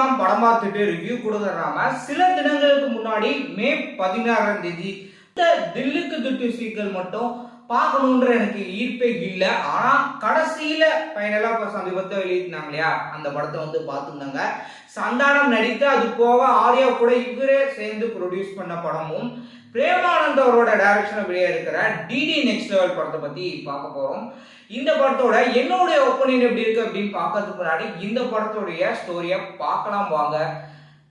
தான் படம் பார்த்துட்டு ரிவ்யூ கொடுக்கறாம சில தினங்களுக்கு முன்னாடி மே 16ஆம் தேதி இந்த தில்லுக்கு துட்டு சீக்வல் மட்டும் பார்க்கணுன்ற எனக்கு ஈர்ப்பே இல்லை. ஆனா கடைசியில ஃபைனலா இப்ப சமீபத்தை வெளியிட்டாங்க இல்லையா, அந்த படத்தை வந்து பார்த்துருந்தாங்க. சந்தானம் நடித்து அது போக ஆர்யா கூட இவரே சேர்ந்து ப்ரொடியூஸ் பண்ண படமும் பிரேமானந்த் அவரோட டைரக்ஷன் வெளியே இருக்கிற டிடி நெக்ஸ்ட் லெவல் படத்தை பத்தி பார்க்க போறோம். இந்த படத்தோட என்னுடைய ஒப்பீனியன் எப்படி இருக்கு அப்படின்னு பார்க்கறதுக்கு முன்னாடி இந்த படத்தோடைய ஸ்டோரியை பார்க்கலாம் வாங்க.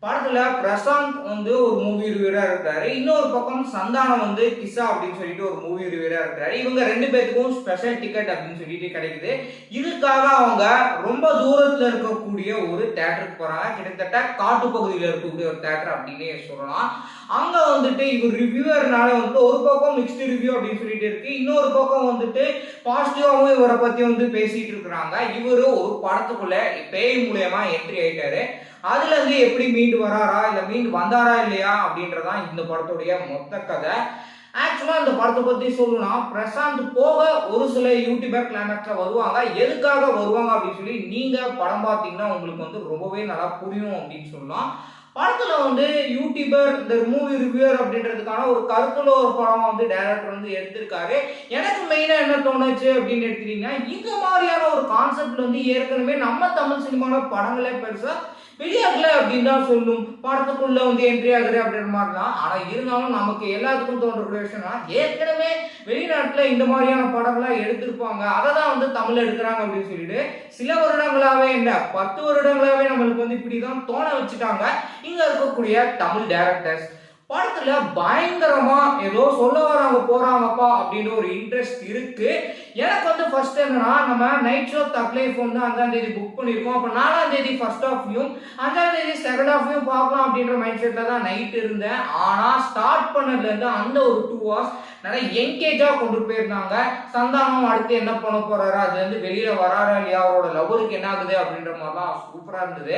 படத்துல பிரசாந்த் வந்து ஒரு மூவி ரிவ்யூரா இருக்காரு, இன்னொரு பக்கம் சந்தானம் வந்து கிசா அப்படின்னு சொல்லிட்டு ஒரு மூவி ரிவ்யூரா இருக்காரு. இவங்க ரெண்டு பேருக்கும் ஸ்பெஷல் டிக்கெட் அப்படின்னு சொல்லிட்டு கிடைக்குது. இதுக்காக அவங்க ரொம்ப தூரத்துல இருக்கக்கூடிய ஒரு தேட்டருக்கு போறாங்க. கிட்டத்தட்ட காட்டு பகுதியில் இருக்கக்கூடிய ஒரு தேட்டர் அப்படின்னு சொல்லலாம். அங்க வந்துட்டு இவர் ரிவ்யூவர்னால வந்து ஒரு பக்கம் மிக்ஸ்டு ரிவ்யூ அப்படின்னு சொல்லிட்டு இருக்கு, இன்னொரு பக்கம் வந்துட்டு பாசிட்டிவாவும் இவரை பத்தி வந்து பேசிட்டு இருக்கிறாங்க. இவரு ஒரு படத்துக்குள்ள பேய் மூலியமா என்ட்ரி ஆயிட்டாரு. அதுல இருந்து எப்படி மீண்டு வராரா இல்ல மீண்டு வந்தாரா இல்லையா அப்படின்றதான் இந்த படத்துடைய மொத்த கதை. ஆக்சுவலா இந்த படத்தை பத்தி சொல்லணும்னா, பிரசாந்த் போக ஒரு சில யூடியூபர் கிளைமேக்ஸ்ல வருவாங்க. எதுக்காக வருவாங்க அப்படின்னு சொல்லி நீங்க படம் பார்த்தீங்கன்னா உங்களுக்கு வந்து ரொம்பவே நல்லா புரியும் அப்படின்னு சொல்லலாம். படத்துல வந்து யூடியூபர் இந்த மூவி ரிவ்யூவர் அப்படின்றதுக்கான ஒரு கருத்துல ஒரு படம் வந்து டைரக்டர் வந்து எடுத்திருக்காரு. எனக்கு மெயினா என்ன தோணுச்சு அப்படின்னு எடுத்துட்டீங்கன்னா, இந்த மாதிரியான ஒரு கான்செப்ட் வந்து ஏற்கனவே நம்ம தமிழ் சினிமால படங்களே பெருசா வெளியாகல அப்படின்னு தான் சொல்லும். படத்துக்குள்ள வந்து என்ட்ரி ஆகுது அப்படின்ற மாதிரி தான். ஆனா இருந்தாலும் நமக்கு எல்லாத்துக்கும் தோன்றக்கூடிய விஷயம்னா, ஏற்கனவே வெளிநாட்டுல இந்த மாதிரியான படங்கள்லாம் எடுத்திருப்பாங்க, அதை தான் வந்து தமிழ் எடுக்கிறாங்க அப்படின்னு சொல்லிட்டு சில வருடங்களாவே இல்ல 10 வருடங்களாவே நம்மளுக்கு வந்து இப்படிதான் தோண வச்சுட்டாங்க இங்க இருக்கக்கூடிய தமிழ் டைரக்டர்ஸ். படத்துல பயங்கரமா ஏதோ சொல்ல வராங்க போறாங்கப்பா அப்படின்னு ஒரு இன்ட்ரெஸ்ட் இருக்கு. எனக்கு வந்து ஃபர்ஸ்ட் என்னன்னா, நம்ம நைட் ஷோ தக் லைஃப் வந்து 5ஆம் தேதி புக் பண்ணிருக்கோம். அப்ப 4ஆம் தேதி ஃபர்ஸ்ட் ஹாஃப்லையும் 5ஆம் தேதி செகண்ட் ஹாஃப்லையும் பார்க்கலாம் அப்படின்ற மைண்ட் செட்ல தான் நைட் இருந்தேன். ஆனா ஸ்டார்ட் பண்ணதுல இருந்து அந்த ஒரு 2 hours நிறைய என்கேஜா கொண்டு போயிருந்தாங்க. சந்தானம் அடுத்து என்ன பண்ண போறாரு, அது வந்து வெளியில வராரா இல்லையா, அவரோட லவருக்கு என்ன ஆகுது அப்படின்ற மாதிரிலாம் சூப்பரா இருந்தது.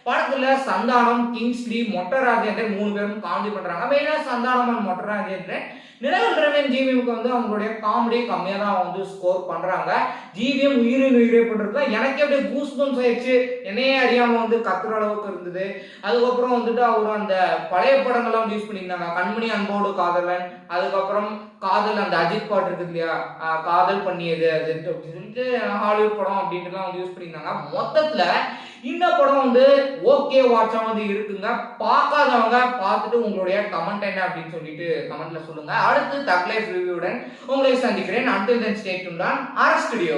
படத்துல சந்தானம், கிங்ஸ்லி, மொட்டை ராஜேந்திரன் 3 பேரும் காமெடி பண்றாங்க. மெயினா சந்தானம் அண்ட் மொட்டை ராஜேந்திரன். நிழல் ரவன் ஜிவிஎம்க்கு வந்து அவங்களுடைய காமெடி கம்மியா தான் வந்து ஸ்கோர் பண்றாங்க. ஜிவிஎம் உயிரின் உயிரே பண்றது எனக்கே அப்படியே கூஸ் பம்ப்ஸ் ஆயிடுச்சு. என்னையே அறியாம வந்து கத்துற அளவுக்கு இருந்தது. அதுக்கப்புறம் வந்துட்டு அவர் அந்த பழைய படங்கள்லாம் யூஸ் பண்ணியிருந்தாங்க. கண்மணி அன்போடு காதலன், அதுக்கப்புறம் காதல் அந்த அஜித் பாட்டு இருக்குது இல்லையா, காதல் பண்ணியது அது அப்படின்னு சொல்லிட்டு ஹாலிவுட் படம் அப்படின்ட்டுலாம் வந்து யூஸ் பண்ணியிருந்தாங்க. மொத்தத்துல இந்த படம் வந்து ஓகே வாட்சா வந்து இருக்குங்க. பார்க்காதவங்க பார்த்துட்டு உங்களுடைய கமெண்ட் என்ன அப்படின்னு சொல்லிட்டு கமெண்ட்ல சொல்லுங்க. அடுத்து தக் லைஃப் ரிவ்யூடன் உங்களை சந்திக்கிறேன். Until then stay tuned on our studio.